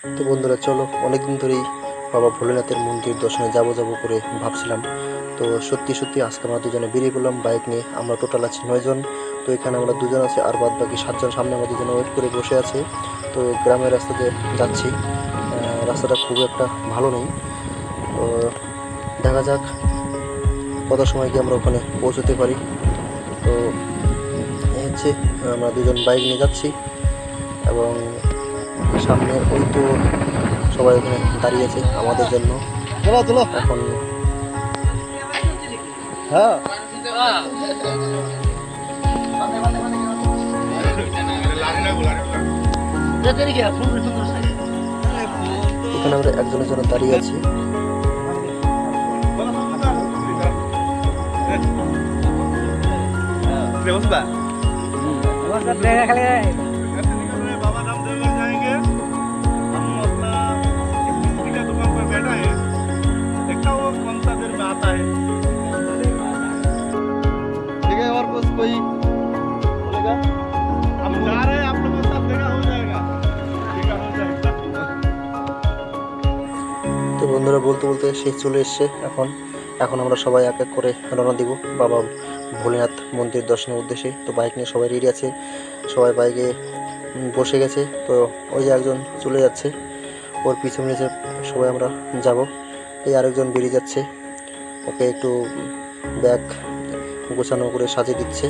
তো বন্ধুরা চলো, অনেকদিন ধরেই বাবা ভোলেনাথের মন্দির দর্শনে যাব করে ভাবছিলাম। তো সত্যি সত্যি আজকে আমরা দুজনে বেরিয়ে পড়লাম বাইক নিয়ে। আমরা টোটাল আছি 9 জন। তো এখানে আমরা দুজন আছি, আর বাদ বাকি 7 জন সামনে আমাদের জন্য ওয়েট করে বসে আছে। তো গ্রামের রাস্তাতে যাচ্ছি। রাস্তাটা খুব একটা ভালো নেই। তো দেখা যাক কত সময় গিয়ে আমরা ওখানে পৌঁছতে পারি। তো এই হচ্ছে, আমরা দুজন বাইক নিয়ে যাচ্ছি এবং সামনে ওই তো সবাই ওখানে দাঁড়িয়ে আছে আমাদের জন্য। চলো চলো এখন হ্যাঁ এখানে আমরা একজনের জন্য দাঁড়িয়ে আছি। बाबा रामदेव जाएंगे हम अपना मिट्टी का दुकान पर बैठा है, देखता वो कौन सा देर में आता है। ठीक है, और कुछ कोई बोलेगा? हम जा रहे हैं, आप लोगों के साथ देखा हो जाएगा, देखा हो जाएगा। তো বন্ধুরা বলতে বলতে সে চলে এসছে। এখন আমরা সবাই এক এক করে রওনা দিব বাবা ভোলেনাথ মন্দির দর্শনের উদ্দেশ্যে। তো বাইক নিয়ে সবাই রেডি আছে, সবাই বাইকে বসে গেছে। তো ওই যে একজন চলে যাচ্ছে, ওর পিছু নিচে সবাই আমরা যাব। এই আরেকজন বেরিয়ে যাচ্ছে, ওকে একটু ব্যাগ গোছানো করে সাজিয়ে দিচ্ছে।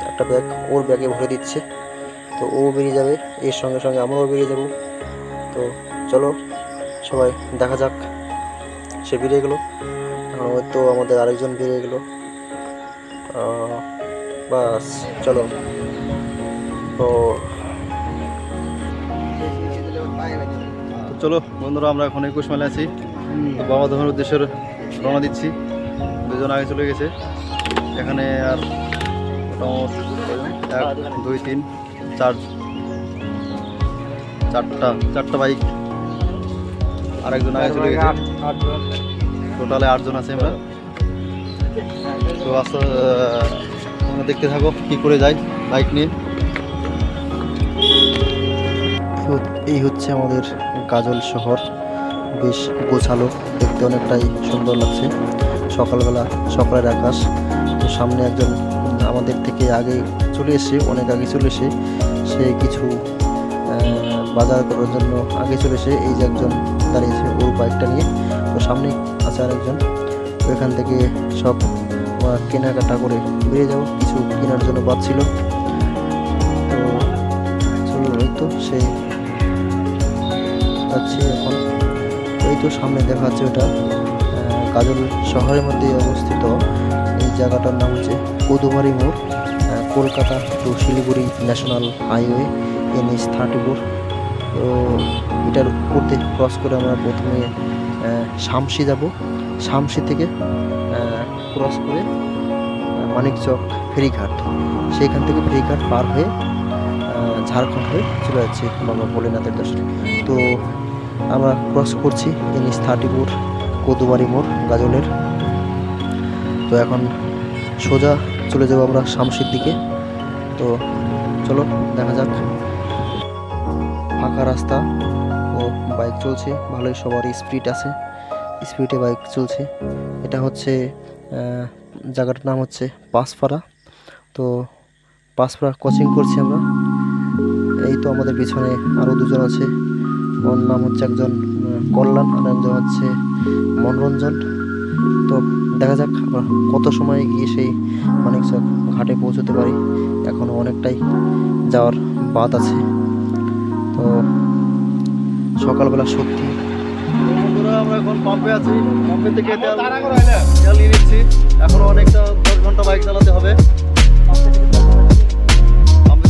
একটা ব্যাগ ওর ব্যাগে ভরে দিচ্ছে। তো ও বেরিয়ে যাবে, এর সঙ্গে সঙ্গে আমরাও বেরিয়ে যাব। তো চলো সবাই দেখা যাক। সে বেরিয়ে গেলো, ওই তো আমাদের আরেকজন বেরিয়ে গেলো। বাস চলো। তো চলো বন্ধুরা, আমরা এখন 21 মাইলে আছি। তো বাবা ধামের উদ্দেশ্যে রওনা দিচ্ছি। দুজন আগে চলে গেছে। এখানে আর মোটামুটি 1 2 3 4 চারটা বাইক, আর একজন আগে চলে গেছে। টোটালে 8 জন আছে আমরা। তো আস্তে তোমরা দেখতে থাকো কি করে যাই বাইক নিয়ে। এই হচ্ছে আমাদের গাজল শহর, বেশ গোছালো, দেখতে অনেকটাই সুন্দর লাগছে। সকালের আকাশ। তো সামনে একজন আমাদের থেকে আগে চলে এসে, অনেক আগে চলে এসে, সে কিছু বাজার করার জন্য আগে চলে এসে এই যে একজন দাঁড়িয়েছে ওর বাইকটা নিয়ে। তো সামনে আছে আরেকজন। তো এখান থেকে সব কেনাকাটা করে বেরিয়ে যাবো, কিছু কেনার জন্য বাঁচছিল। তো চলো, ওই তো সে যাচ্ছি এখন। এই তো সামনে দেখা যাচ্ছে, ওটা গাজল শহরের মধ্যে অবস্থিত। এই জায়গাটার নাম হচ্ছে কদুমারি মোড়, Kolkata to Siliguri national highway NH 34। তো এটার উপর দিয়ে ক্রস করে আমরা প্রথমে শামসি যাব। শামসি থেকে ক্রস করে মানিকচক ফেরিঘাট, সেইখান থেকে ফেরিঘাট পার হয়ে ঝাড়খণ্ড হয়ে চলে যাচ্ছে বাবা ভোলেনাথের দর্শনে। তো আমরা ক্রস করছি NH 34 কদুমারি মোড় গাজলের। তো এখন সোজা চলে যাব আমরা শামসির দিকে। তো চলো দেখা যাক। ফাঁকা রাস্তা ও বাইক চলছে ভালোই, সবারই স্পিড আছে, স্পিডে বাইক চলছে। এটা হচ্ছে জায়গাটার নাম হচ্ছে পাঁচপাড়া। তো পাঁচপাড়া কোচিং করছি আমরা। এই তো আমাদের পিছনে আরও দুজন আছে, ওর নাম হচ্ছে একজন কল্যাণ আর একজন হচ্ছে মনোরঞ্জন। তো দেখা যাক আমরা কত সময় গিয়ে সেই মানিকচক ঘাটে পৌঁছতে পারি। এখনও অনেকটাই যাওয়ার বাদ আছে। তো সকালবেলা সত্যি বন্ধুরা, আমরা এখন পাম্পে আছি। পাম্পে থেকে তেল নিয়ে নিচ্ছি। এখনো অনেকটা 10 ঘন্টা বাইক চালাতে হবে। পাম্পে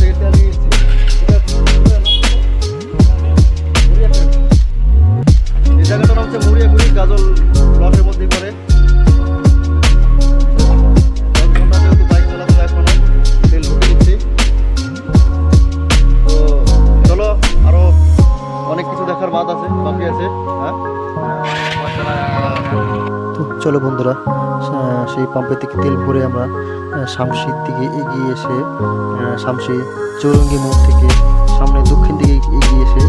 থেকে তেল নিয়ে নিচ্ছি। এই জায়গাটার নাম হচ্ছে মুড়িয়াগুড়ি, গাজল ব্লকের মধ্যে পড়ে। 10 ঘন্টা যেহেতু বাইক চালাতে হবে, এখনো তেল ভরে নিচ্ছি। তো চলো, আরো অনেক কিছু দেখার বাদ আছে, বাকি আছে। হ্যাঁ, তো চলো বন্ধুরা, সেই পাম্পের থেকে তেল ভরে আমরা শামসির দিকে এগিয়ে এসে শামসি চৌরঙ্গি মোড় থেকে সামনে দক্ষিণ দিকে এগিয়ে এসে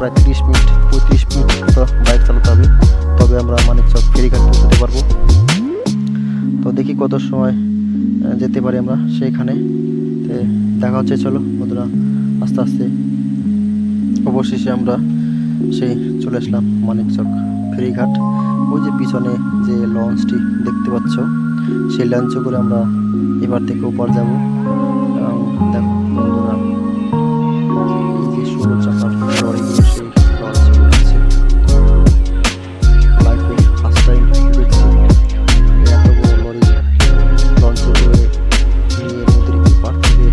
প্রায় 30 মিনিট 35 মিনিট মতো বাইক চালাতে হবে, তবে আমরা মানিকচক ফেরিঘাট পৌঁছাতে পারবো। তো দেখি কত সময় যেতে পারি আমরা সেইখানে। তো দেখা হচ্ছে, চলো বন্ধুরা আস্তে আস্তে। অবশেষে আমরা সেই চলে আসলাম মানিকচক ফেরিঘাট। ওই যে পিছনে যে লঞ্চটি দেখতে পাচ্ছ, সেই লঞ্চে করে আমরা এবার থেকে ওপার যাব। এবং দেখো বন্ধুরা, এই যে 16 চাকার লরিগুলো সেই লঞ্চে উঠেছে। লাইফে ফার্স্ট টাইম দেখছি এত বড় লরি লঞ্চে করে নিয়ে নদীর এই পার থেকে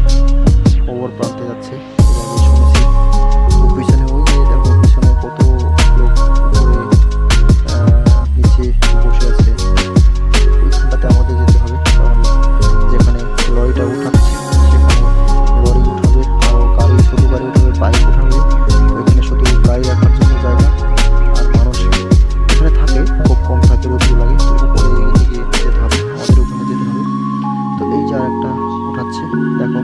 ওপর প্রান্তে যাচ্ছে। এটা আমি শুনেছি। তো পিছনে ওই যে দেখো, পিছনে কত লোক উপরে নিচে বসে আছে। ওইখানটাতে আমাদের যেতে হবে, কারণ যেখানে লরিটা উঠাচ্ছে সেখানে লরি উঠাবে, আর গাড়ি, ছোটো গাড়ি উঠাবে, বাইক উঠাবে। ওইখানে শুধু গাড়ি রাখার জন্য জায়গা, আর মানুষ এখানে থাকে খুব কম থাকে, রোদ্দুর লাগে। তো উপরে দিকে যেতে হবে, আমাদের ওখানে যেতে হবে। তো এই যে একটা উঠাচ্ছে, দেখো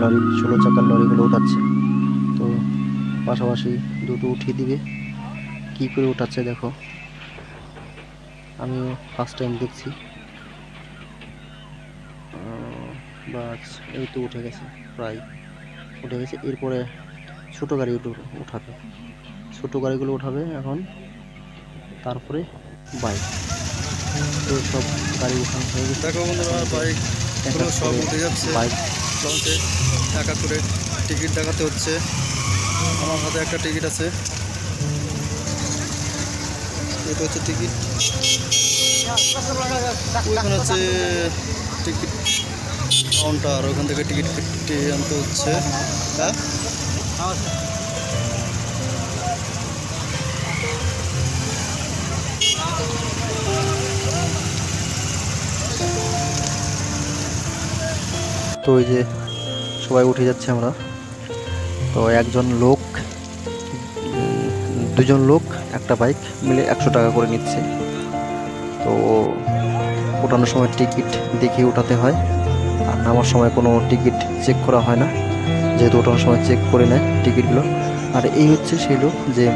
লরি, 16 চাকার লরিগুলো উঠাচ্ছে। তো পাশাপাশি দুটো উঠিয়ে দিবে। কী করে উঠাচ্ছে দেখো, আমিও ফার্স্ট টাইম দেখছি। বাস এই তো উঠে গেছে, প্রায় উঠে গেছে। এরপরে ছোটো গাড়ি উঠাবে, ছোটো গাড়িগুলো উঠাবে এখন, তারপরে বাইক। তো সব গাড়ি উঠানো হয়ে গেছে। দেখো বন্ধুরা, বাইক সব উঠে যাচ্ছে বাইক লঞ্চে। টাকা করে টিকিট দেখাতে হচ্ছে। আমার হাতে একটা টিকিট আছে, এটা হচ্ছে টিকিট। ওইখানে হচ্ছে টিকিট কাউন্টার, ওখান থেকে টিকিট কেটে আনতে হচ্ছে। হ্যাঁ, তো ওই যে সবাই উঠে যাচ্ছে আমরা। তো একজন লোক, দুজন লোক একটা বাইক মিলে 100 টাকা করে নিচ্ছে। তো ওঠানোর সময় টিকিট দেখিয়ে ওঠাতে হয়, আর নামার সময় কোনো টিকিট চেক করা হয় না, যেহেতু ওঠানোর সময় চেক করে নেয় টিকিটগুলো। আর এই হচ্ছে সেই লোক যে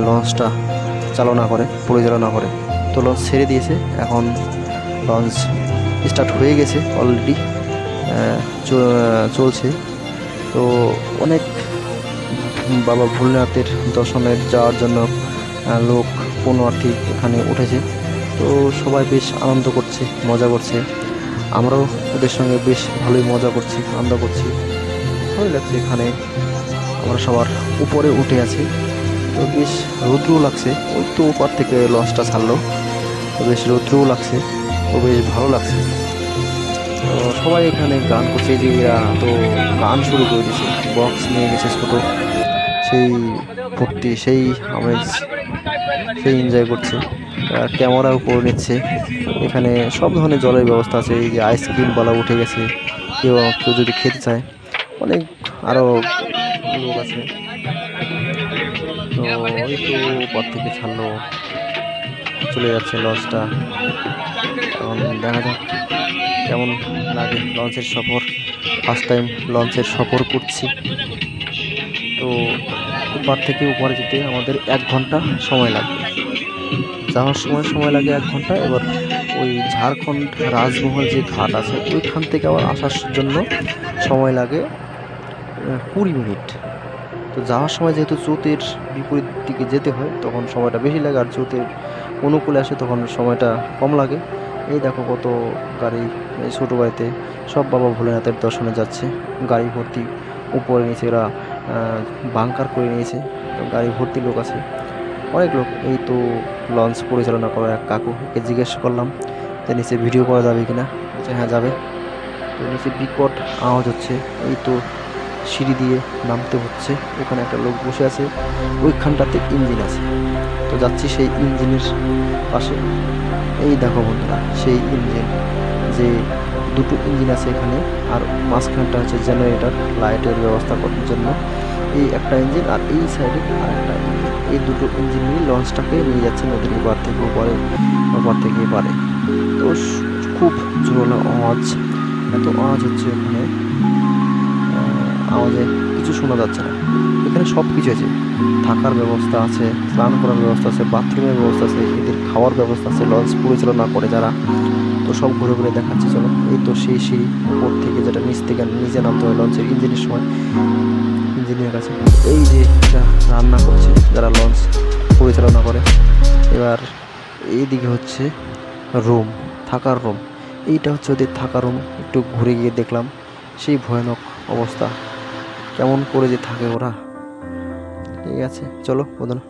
লঞ্চটা পরিচালনা করে। তো লঞ্চ ছেড়ে দিয়েছে, এখন লঞ্চ স্টার্ট হয়ে গেছে অলরেডি, চলছে। তো অনেক বাবা ভোলেনাথের দর্শনে যাওয়ার জন্য লোক পুণ্যার্থী এখানে উঠেছে। তো সবাই বেশ আনন্দ করছে, মজা করছে। আমরাও ওদের সঙ্গে বেশ ভালোই মজা করছি, আনন্দ করছি, ভালোই লাগছে। এখানে আমরা সবার উপরে উঠে আছি। তো বেশ রৌদ্রও লাগছে, ওই তো ওপার থেকে লঞ্চটা ছাড়লো, তো বেশ রৌদ্রও লাগছে, তো বেশ ভালো লাগছে। তো সবাই এখানে গান করছে, যে এরা তো গান শুরু করে দিয়েছে, বক্স নিয়ে গেছে ছোটো, সেই ভর্তি, সেই আমেজ, সেই এনজয় করছে। আর ক্যামেরাও করে নিচ্ছে। এখানে সব ধরনের জলের ব্যবস্থা আছে, এই যে আইসক্রিমওয়ালা উঠে গেছে, কেউ কেউ যদি খেতে চায়, অনেক আরও লোক আছে। তো ওই তো পর থেকে ছাড়লো, চলে যাচ্ছে লঞ্চটা। এখন দেখা যাক কেমন লাগে লঞ্চের সফর। ফার্স্ট টাইম লঞ্চের সফর করছি। তো ওপার থেকে উপরে যেতে আমাদের 1 ঘন্টা সময় লাগবে, যাওয়ার সময় লাগে 1 ঘন্টা। এবার ওই ঝাড়খণ্ড রাজমহল যে ঘাট আছে ওইখান থেকে আবার আসার জন্য সময় লাগে 20 মিনিট। তো যাওয়ার সময় যেহেতু স্রোতের বিপরীত দিকে যেতে হয়, তখন সময়টা বেশি লাগে, আর স্রোতের অনুকূলে আসে তখন সময়টা কম লাগে। এই দেখো কত গাড়ি, এই ছোটো গাড়িতে সব বাবা ভোলেনাথের দর্শনে যাচ্ছে। গাড়ি ভর্তি, উপরে নিচে এরা বাংকার করে নিয়েছে, তো গাড়ি ভর্তি লোক আছে, অনেক লোক। এই তো লঞ্চ পরিচালনা করা এক কাকুকে জিজ্ঞেস করলাম যে নিচে ভিডিও করা যাবে কিনা, যে হ্যাঁ যাবে। তো নিচে বিকট আওয়াজ হচ্ছে, এই তো সিঁড়ি দিয়ে নামতে হচ্ছে। ওখানে একটা লোক বসে আছে, ওইখানটাতে ইঞ্জিন আছে। তো যাচ্ছি সেই ইঞ্জিনের পাশে। এই দেখো বন্ধুরা, সেই ইঞ্জিন, যে দুটো ইঞ্জিন আছে এখানে, আর মাঝখানটা হচ্ছে জেনারেটর, লাইটের ব্যবস্থা করার জন্য এই একটা ইঞ্জিন, আর এই সাইডে আর একটা ইঞ্জিন। এই দুটো ইঞ্জিন নিয়ে লঞ্চটাকে নিয়ে যাচ্ছে নদীর এপার থেকে ওপারে, ওপার থেকে এপারে। তো খুব জোরালো আওয়াজ, এত আওয়াজ হচ্ছে ওখানে। আওয়াজে কিছু শোনা যাচ্ছে না। এখানে সব কিছু আছে, থাকার ব্যবস্থা আছে, স্নান করার ব্যবস্থা আছে, বাথরুমের ব্যবস্থা আছে, এদের খাওয়ার ব্যবস্থা আছে লঞ্চ পরিচালনা করে যারা। তো সব ঘুরে ঘুরে দেখাচ্ছি চলো। এই তো সেই সিঁড়ি উপর থেকে, যেটা নিচ থেকে নিচে নামতে হয় লঞ্চের ইঞ্জিনের সময়, ইঞ্জিনিয়ার কাছে। এই যে এটা রান্না করছে যারা লঞ্চ পরিচালনা করে। এবার এইদিকে হচ্ছে রুম, থাকার রুম। এইটা হচ্ছে ওদের থাকার রুম। একটু ঘুরে গিয়ে দেখলাম সেই ভয়ানক অবস্থা, কেমন করে যে থাকে ওরা। ঠিক আছে চলো বন্ধুরা।